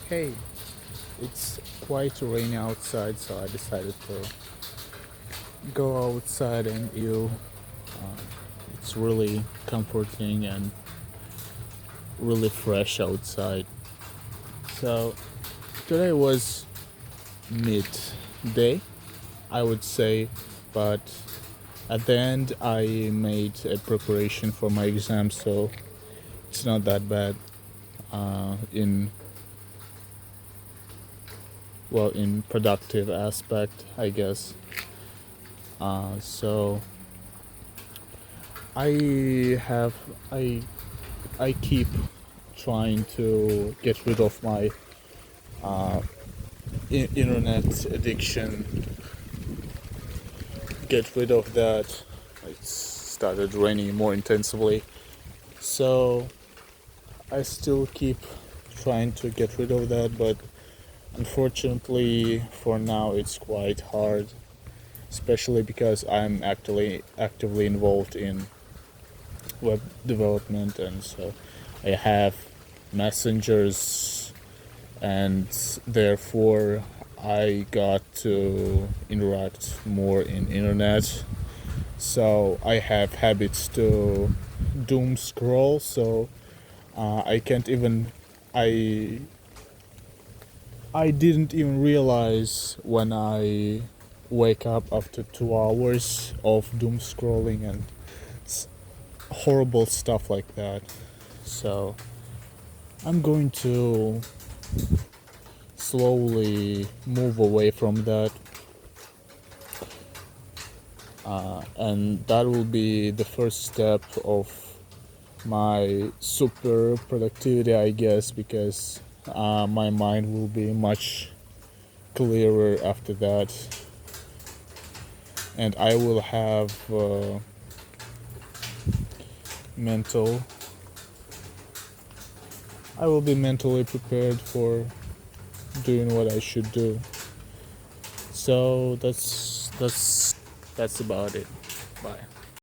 Hey, it's quite rainy outside, so I decided to go outside and you. It's really comforting and really fresh outside. So today was midday, I would say, but at the end I made a preparation for my exam, so it's not that bad. In in productive aspect, I guess. So I have I I keep trying to get rid of my internet addiction, get rid of that. It started raining more intensively, so I still keep trying to get rid of that, but unfortunately for now it's quite hard, especially because I'm actively involved in web development, and so I have messengers, and therefore I got to interact more in internet. So I have habits to doom scroll. So I can't even I I didn't even realize when I wake up after 2 hours of doom scrolling and horrible stuff like that. So I'm going to slowly move away from that, and that will be the first step of my super productivity, I guess, because my mind will be much clearer after that, and I will have mental I will be mentally prepared for doing what I should do. So that's about it. Bye.